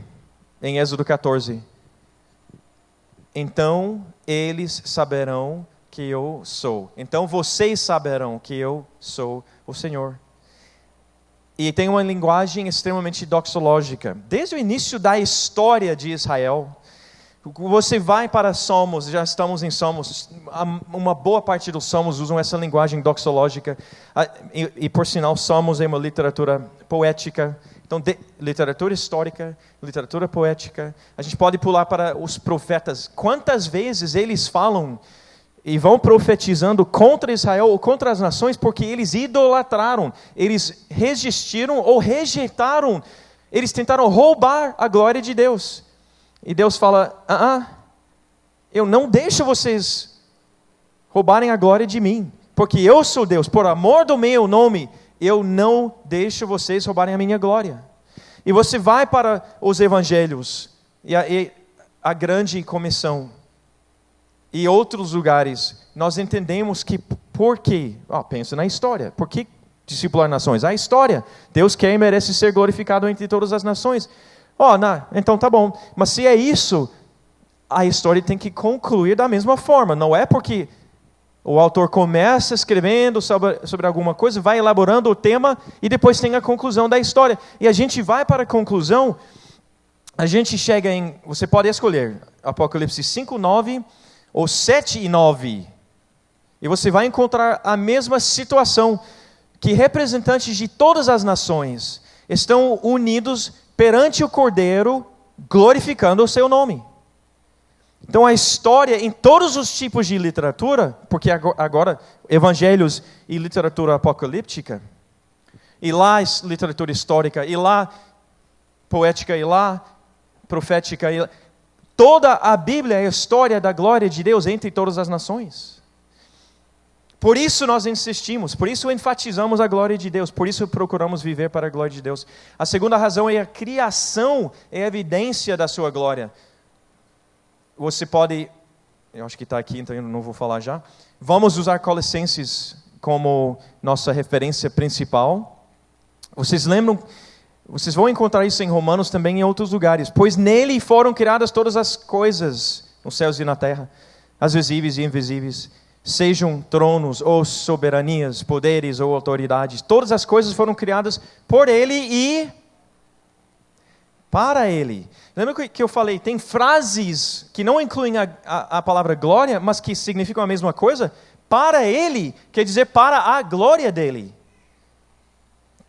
Em Êxodo 14. Então eles saberão que eu sou. Então vocês saberão que eu sou o Senhor. E tem uma linguagem extremamente doxológica. Desde o início da história de Israel, você vai para Salmos, já estamos em Salmos, uma boa parte dos Salmos usam essa linguagem doxológica, e por sinal, Salmos é uma literatura poética. Então, literatura histórica, literatura poética. A gente pode pular para os profetas. Quantas vezes eles falam e vão profetizando contra Israel ou contra as nações, porque eles idolatraram, eles resistiram ou rejeitaram, eles tentaram roubar a glória de Deus. E Deus fala, eu não deixo vocês roubarem a glória de mim, porque eu sou Deus, por amor do meu nome, eu não deixo vocês roubarem a minha glória. E você vai para os evangelhos, e a grande comissão, e outros lugares, nós entendemos que por quê? Pensa na história. Por que discipular nações? A história. Deus quer e merece ser glorificado entre todas as nações. Então tá bom. Mas se é isso, a história tem que concluir da mesma forma. Não é porque o autor começa escrevendo sobre alguma coisa, vai elaborando o tema e depois tem a conclusão da história. E a gente vai para a conclusão, a gente chega em... Você pode escolher Apocalipse 5:9 ou 7:9. E você vai encontrar a mesma situação, que representantes de todas as nações estão unidos perante o Cordeiro, glorificando o seu nome. Então a história, em todos os tipos de literatura, porque agora evangelhos e literatura apocalíptica, e lá literatura histórica, e lá poética, e lá profética, toda a Bíblia é a história da glória de Deus entre todas as nações. Por isso nós insistimos, por isso enfatizamos a glória de Deus, por isso procuramos viver para a glória de Deus. A segunda razão é a criação, é a evidência da sua glória. Você pode, eu acho que está aqui, então eu não vou falar já. Vamos usar Colossenses como nossa referência principal. Vocês lembram, vocês vão encontrar isso em Romanos também em outros lugares. Pois nele foram criadas todas as coisas, nos céus e na terra, as visíveis e invisíveis, sejam tronos ou soberanias, poderes ou autoridades. Todas as coisas foram criadas por Ele e para Ele. Lembra que eu falei, tem frases que não incluem a palavra glória, mas que significam a mesma coisa? Para Ele quer dizer para a glória dEle.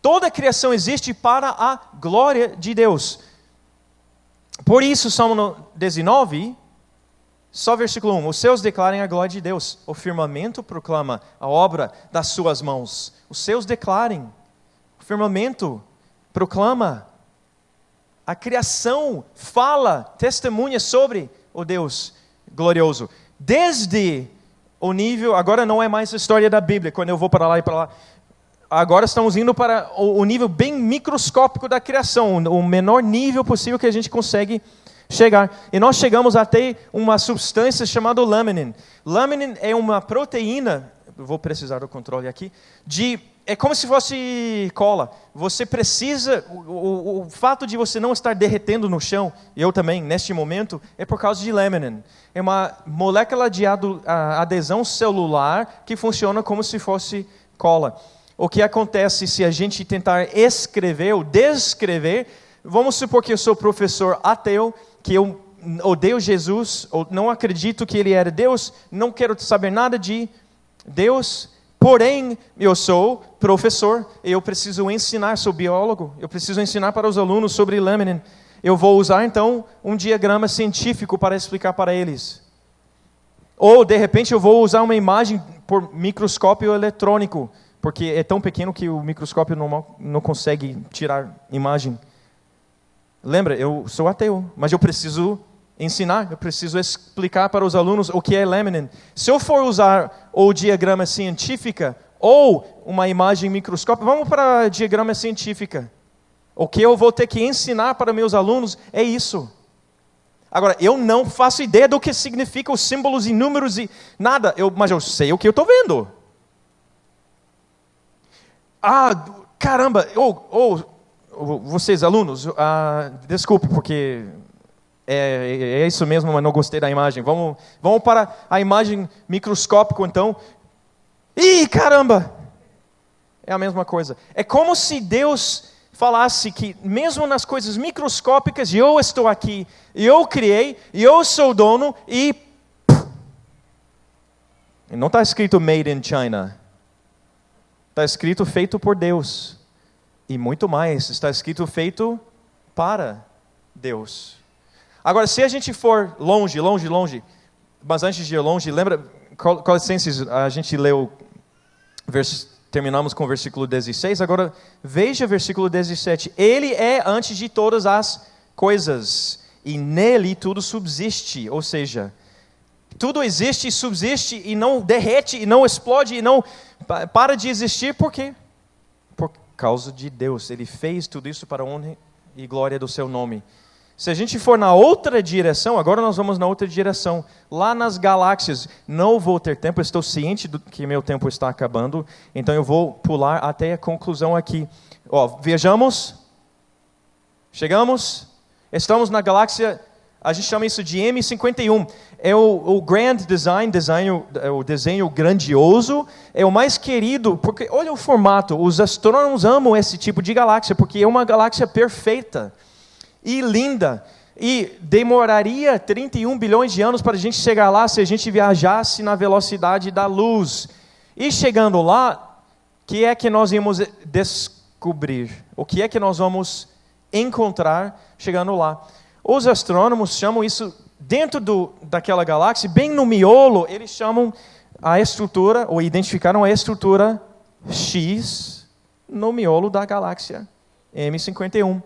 Toda a criação existe para a glória de Deus. Por isso, Salmo 19... Só versículo 1, os seus declarem a glória de Deus, o firmamento proclama a obra das suas mãos. Os seus declarem, o firmamento proclama, a criação fala, testemunha sobre o Deus glorioso. Desde o nível, agora não é mais a história da Bíblia, quando eu vou para lá e para lá. Agora estamos indo para o nível bem microscópico da criação, o menor nível possível que a gente consegue chegar. E nós chegamos até uma substância chamada laminin. Laminin é uma proteína, vou precisar do controle aqui, de é como se fosse cola. Você precisa, o fato de você não estar derretendo no chão, eu também, neste momento, é por causa de laminin. É uma molécula de adesão celular que funciona como se fosse cola. O que acontece se a gente tentar escrever ou descrever, vamos supor que eu sou professor ateu, que eu odeio Jesus, ou não acredito que ele era Deus, não quero saber nada de Deus, porém, eu sou professor, eu preciso ensinar, sou biólogo, eu preciso ensinar para os alunos sobre laminin. Eu vou usar, então, um diagrama científico para explicar para eles. Ou, de repente, eu vou usar uma imagem por microscópio eletrônico, porque é tão pequeno que o microscópio normal não consegue tirar imagem. Lembra, eu sou ateu, mas eu preciso ensinar, eu preciso explicar para os alunos o que é laminin. Se eu for usar o diagrama científica ou uma imagem microscópica, vamos para a diagrama científica. O que eu vou ter que ensinar para meus alunos é isso. Agora, eu não faço ideia do que significam os símbolos e números e nada, mas eu sei o que eu estou vendo. Caramba, vocês alunos, desculpe porque é isso mesmo, mas não gostei da imagem. Vamos para a imagem microscópica então. Ih, caramba! É a mesma coisa. É como se Deus falasse que mesmo nas coisas microscópicas, eu estou aqui, eu criei, eu sou o dono e não está escrito made in China. Está escrito feito por Deus. E muito mais, está escrito feito para Deus. Agora, se a gente for longe, mas antes de ir longe, lembra, Colossenses, a gente leu, terminamos com o versículo 16, agora veja o versículo 17. Ele é antes de todas as coisas, e nele tudo subsiste, ou seja, tudo existe e subsiste, e não derrete, e não explode, e não para de existir, por quê? Por causa de Deus. Ele fez tudo isso para a honra e glória do seu nome. Se a gente for na outra direção, agora nós vamos na outra direção, lá nas galáxias, não vou ter tempo, eu estou ciente que meu tempo está acabando, então eu vou pular até a conclusão aqui. Vejamos, chegamos, estamos na galáxia, a gente chama isso de M51, é o Grand Design, o desenho grandioso, é o mais querido, porque olha o formato, os astrônomos amam esse tipo de galáxia, porque é uma galáxia perfeita e linda, e demoraria 31 bilhões de anos para a gente chegar lá se a gente viajasse na velocidade da luz. E chegando lá, o que é que nós íamos descobrir? O que é que nós vamos encontrar chegando lá? Os astrônomos chamam isso, dentro daquela galáxia, bem no miolo, eles chamam a estrutura, ou identificaram a estrutura X no miolo da galáxia M51.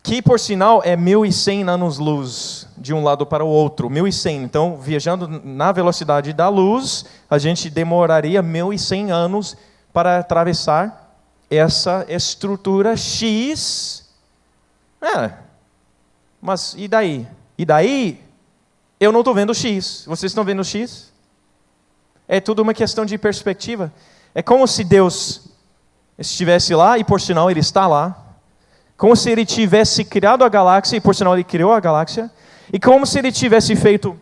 Que, por sinal, é 1.100 anos-luz de um lado para o outro. 1.100. Então, viajando na velocidade da luz, a gente demoraria 1.100 anos para atravessar essa estrutura X. Mas e daí? E daí, eu não estou vendo o X. Vocês estão vendo o X? É tudo uma questão de perspectiva. É como se Deus estivesse lá, e por sinal Ele está lá. Como se Ele tivesse criado a galáxia, e por sinal Ele criou a galáxia. E como se Ele tivesse feito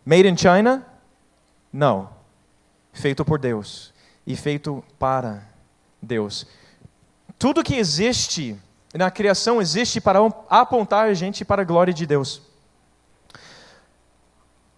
Made in China? Não. Feito por Deus. E feito para Deus. Tudo que existe na criação existe para apontar a gente para a glória de Deus.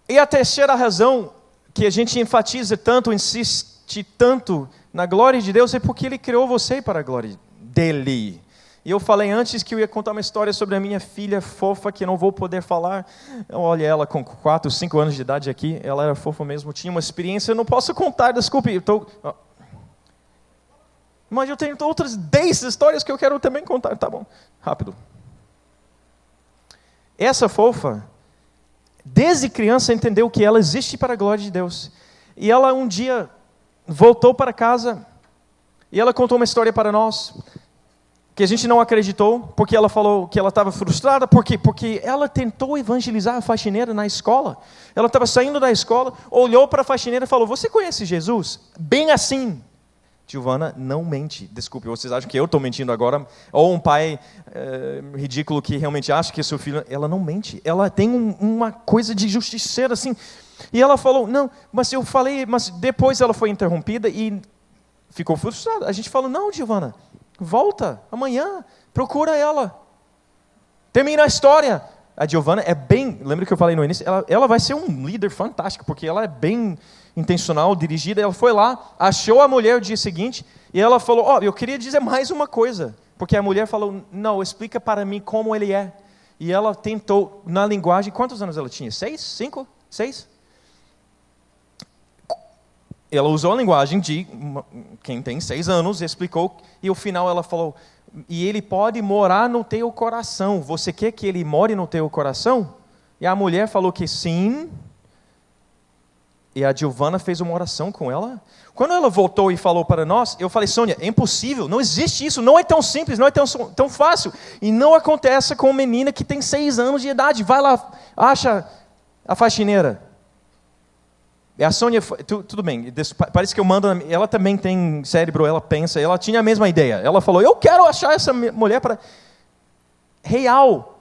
E a terceira razão que a gente enfatiza tanto, insiste tanto na glória de Deus é porque Ele criou você para a glória dEle. E eu falei antes que eu ia contar uma história sobre a minha filha fofa, que eu não vou poder falar. Olha ela com 4, 5 anos de idade aqui, ela era fofa mesmo, tinha uma experiência, eu não posso contar, desculpe, mas eu tenho outras 10 histórias que eu quero também contar, tá bom, rápido. Essa fofa, desde criança entendeu que ela existe para a glória de Deus. E ela um dia voltou para casa, e ela contou uma história para nós. que a gente não acreditou, porque ela falou que ela estava frustrada. Por quê? Porque ela tentou evangelizar a faxineira na escola. Ela estava saindo da escola, olhou para a faxineira e falou: você conhece Jesus? Bem assim. Giovana não mente. Desculpe, vocês acham que eu estou mentindo agora? Ou um pai ridículo que realmente acha que é seu filho. Ela não mente. Ela tem uma coisa de justiceira assim. E ela falou: não, mas eu falei. Mas depois ela foi interrompida e ficou frustrada. A gente falou: não, Giovana, volta amanhã, procura ela. Termina a história. A Giovana é bem, lembra que eu falei no início? Ela vai ser um líder fantástico, porque ela é bem intencional, dirigida. Ela foi lá, achou a mulher o dia seguinte, e ela falou: eu queria dizer mais uma coisa. Porque a mulher falou: não, explica para mim como ele é. E ela tentou, na linguagem, quantos anos ela tinha? 6? 5? 6? Ela usou a linguagem de quem tem 6 anos, explicou, e no final ela falou: e ele pode morar no teu coração. Você quer que ele more no teu coração? E a mulher falou que sim. E a Giovana fez uma oração com ela. Quando ela voltou e falou para nós, eu falei: Sônia, é impossível, não existe isso, não é tão simples, não é tão fácil. E não acontece com uma menina que tem 6 anos de idade. Vai lá, acha a faxineira. E a Sônia, tudo bem, parece que eu mando, ela também tem cérebro, ela pensa, ela tinha a mesma ideia. Ela falou: eu quero achar essa mulher para... Real,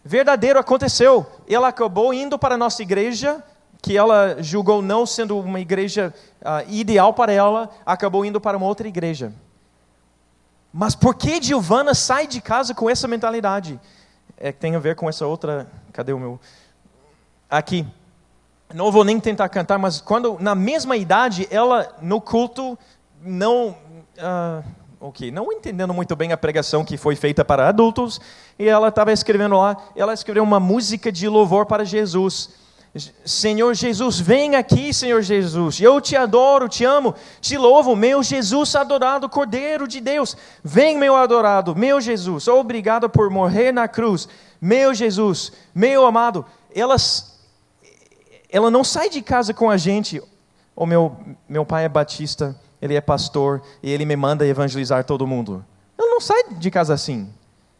verdadeiro, aconteceu. Ela acabou indo para a nossa igreja, que ela julgou não sendo uma igreja ideal para ela, acabou indo para uma outra igreja. Mas por que Giovana sai de casa com essa mentalidade? Tem a ver com essa outra... Cadê o meu... Aqui. Não vou nem tentar cantar, mas quando, na mesma idade, ela, no culto, não entendendo muito bem a pregação que foi feita para adultos, e ela estava escrevendo lá, ela escreveu uma música de louvor para Jesus. Senhor Jesus, vem aqui, Senhor Jesus, eu te adoro, te amo, te louvo, meu Jesus adorado, Cordeiro de Deus. Vem, meu adorado, meu Jesus, obrigado por morrer na cruz, meu Jesus, meu amado. Ela não sai de casa com a gente. O meu pai é batista, ele é pastor, e ele me manda evangelizar todo mundo. Ela não sai de casa assim.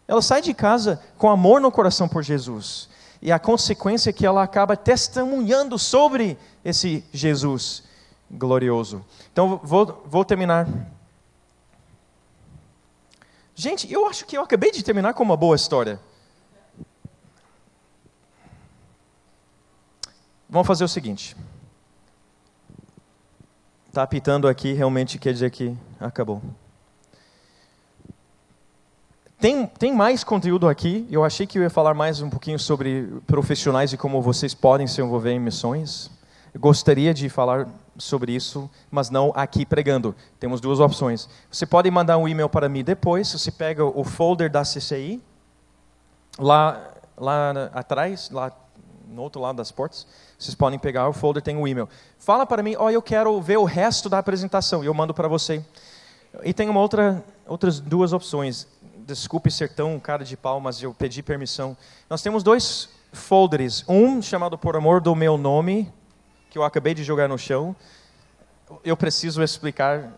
Ela sai de casa com amor no coração por Jesus. E a consequência é que ela acaba testemunhando sobre esse Jesus glorioso. Então, vou terminar. Gente, eu acho que eu acabei de terminar com uma boa história. Vamos fazer o seguinte. Está apitando aqui, realmente quer dizer que acabou. Tem mais conteúdo aqui. Eu achei que eu ia falar mais um pouquinho sobre profissionais e como vocês podem se envolver em missões. Eu gostaria de falar sobre isso, mas não aqui pregando. Temos 2 opções. Você pode mandar um e-mail para mim depois. Você pega o folder da CCI, lá atrás, lá no outro lado das portas. Vocês podem pegar o folder, tem um e-mail. Fala para mim: eu quero ver o resto da apresentação. E eu mando para você. E tem outras 2 opções. Desculpe ser tão cara de pau, mas eu pedi permissão. Nós temos 2 folders. Um chamado Por Amor do Meu Nome, que eu acabei de jogar no chão. Eu preciso explicar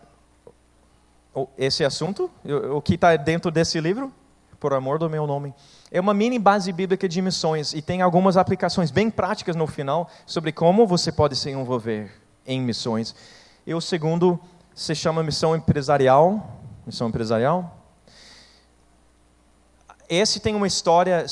esse assunto, o que está dentro desse livro. Por Amor do Meu Nome. É uma mini base bíblica de missões e tem algumas aplicações bem práticas no final sobre como você pode se envolver em missões. E o segundo se chama Missão Empresarial. Missão Empresarial. Esse tem uma história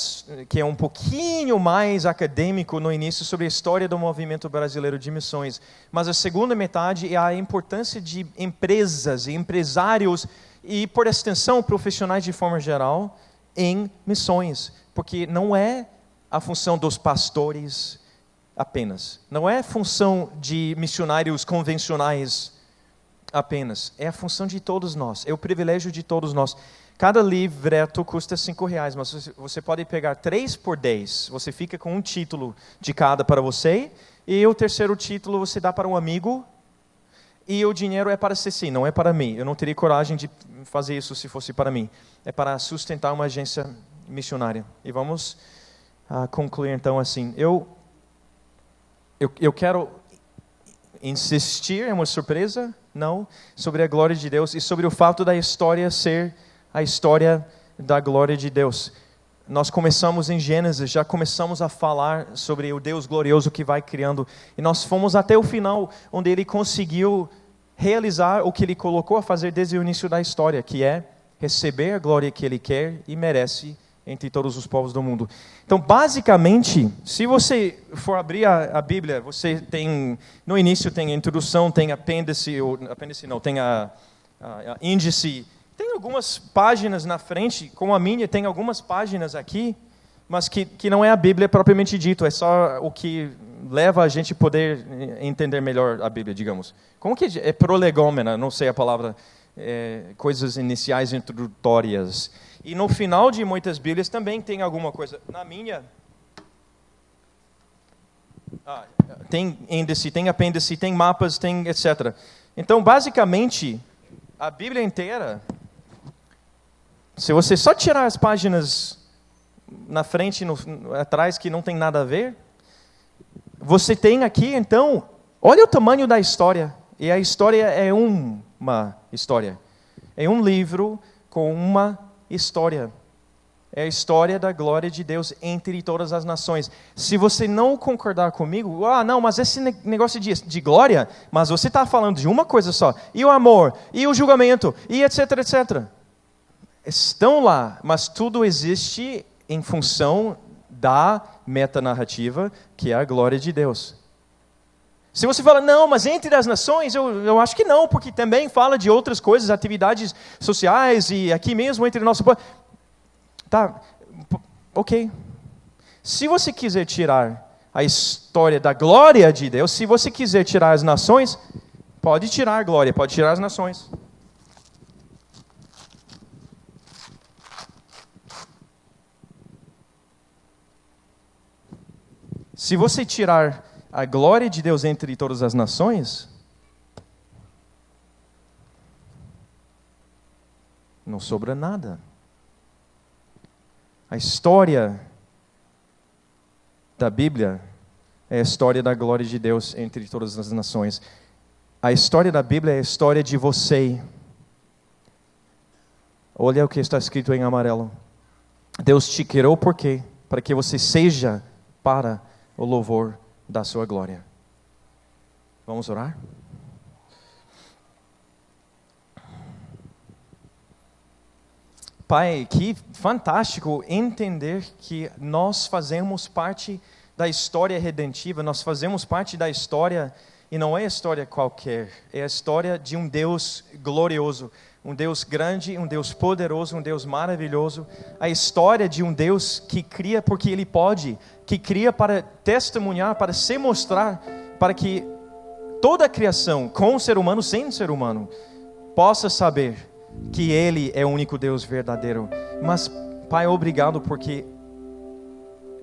que é um pouquinho mais acadêmico no início sobre a história do movimento brasileiro de missões. Mas a segunda metade é a importância de empresas e empresários e, por extensão, profissionais de forma geral em missões. Porque não é a função dos pastores apenas. Não é a função de missionários convencionais apenas. É a função de todos nós. É o privilégio de todos nós. Cada livreto custa R$5, mas você pode pegar 3 por 10. Você fica com um título de cada para você, e o terceiro título você dá para um amigo, e o dinheiro é para CC, não é para mim. Eu não teria coragem de fazer isso se fosse para mim. É para sustentar uma agência missionária. E vamos concluir então assim. Eu quero insistir, é uma surpresa? Não. Sobre a glória de Deus e sobre o fato da história ser a história da glória de Deus. Nós começamos em Gênesis, já começamos a falar sobre o Deus glorioso que vai criando, e nós fomos até o final, onde Ele conseguiu realizar o que Ele colocou a fazer desde o início da história, que é receber a glória que Ele quer e merece entre todos os povos do mundo. Então, basicamente, se você for abrir a Bíblia, você tem, no início tem a introdução, tem apêndice não, tem a índice. Tem algumas páginas na frente, como a minha, tem algumas páginas aqui, mas que não é a Bíblia propriamente dito, é só o que leva a gente a poder entender melhor a Bíblia, digamos. Como que é prolegômena, não sei a palavra, coisas iniciais introdutórias. E no final de muitas Bíblias também tem alguma coisa. Na minha, tem índice, tem apêndice, tem mapas, tem etc. Então, basicamente, a Bíblia inteira, se você só tirar as páginas na frente e atrás que não tem nada a ver, você tem aqui, então, olha o tamanho da história. E a história é uma história. É um livro com uma história. É a história da glória de Deus entre todas as nações. Se você não concordar comigo, não, mas esse negócio de glória, mas você está falando de uma coisa só. E o amor, e o julgamento, e etc, etc. Estão lá, mas tudo existe em função da metanarrativa, que é a glória de Deus. Se você fala, não, mas entre as nações, eu acho que não, porque também fala de outras coisas, atividades sociais, e aqui mesmo entre nosso povo. Tá, ok. Se você quiser tirar a história da glória de Deus, se você quiser tirar as nações, pode tirar a glória, pode tirar as nações. Se você tirar a glória de Deus entre todas as nações, não sobra nada. A história da Bíblia é a história da glória de Deus entre todas as nações. A história da Bíblia é a história de você. Olha o que está escrito em amarelo. Deus te criou por quê? Para que você seja para o louvor da sua glória. Vamos orar? Pai, que fantástico entender que nós fazemos parte da história redentiva, nós fazemos parte da história, e não é história qualquer, é a história de um Deus glorioso, um Deus grande, um Deus poderoso, um Deus maravilhoso, a história de um Deus que cria porque Ele pode, que cria para testemunhar, para se mostrar, para que toda a criação, com o ser humano, sem o ser humano, possa saber que Ele é o único Deus verdadeiro. Mas, Pai, obrigado porque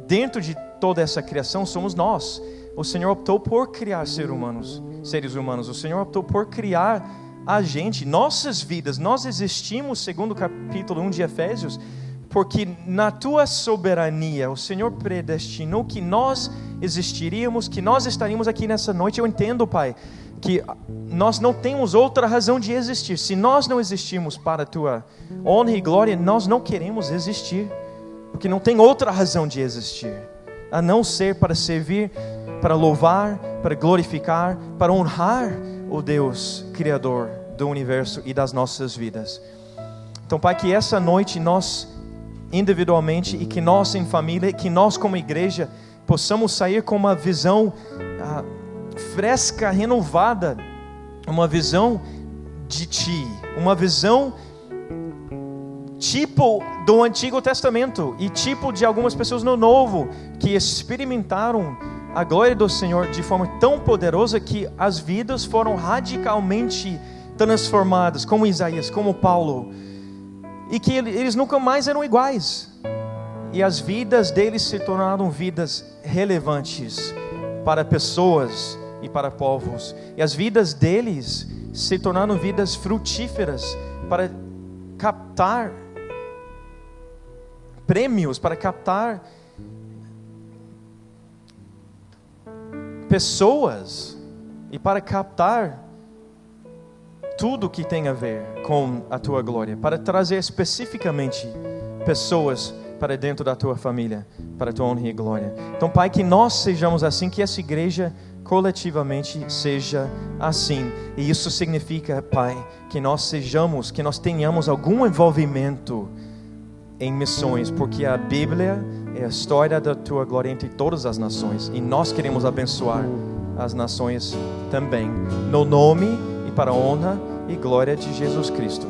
dentro de toda essa criação somos nós. O Senhor optou por criar seres humanos. O Senhor optou por criar a gente, nossas vidas. Nós existimos, segundo o capítulo 1 de Efésios, porque na Tua soberania o Senhor predestinou que nós existiríamos, que nós estaríamos aqui nessa noite. Eu entendo, Pai, que nós não temos outra razão de existir. Se nós não existimos para a Tua honra e glória, nós não queremos existir, porque não tem outra razão de existir, a não ser para servir, para louvar, para glorificar, para honrar o Deus Criador do universo e das nossas vidas. Então, Pai, que essa noite nós individualmente e que nós em família, que nós como igreja possamos sair com uma visão fresca, renovada, uma visão de Ti, uma visão tipo do Antigo Testamento e tipo de algumas pessoas no Novo que experimentaram a glória do Senhor de forma tão poderosa que as vidas foram radicalmente transformadas, como Isaías, como Paulo, e que eles nunca mais eram iguais, e as vidas deles se tornaram vidas relevantes para pessoas e para povos, e as vidas deles se tornaram vidas frutíferas para captar prêmios, para captar pessoas e para captar tudo que tem a ver com a tua glória, para trazer especificamente pessoas para dentro da tua família, para a tua honra e glória. Então, Pai, que nós sejamos assim, que essa igreja coletivamente seja assim. E isso significa, Pai, que nós tenhamos algum envolvimento em missões, porque a Bíblia é a história da tua glória entre todas as nações, e nós queremos abençoar as nações também, no nome e para a honra e glória de Jesus Cristo.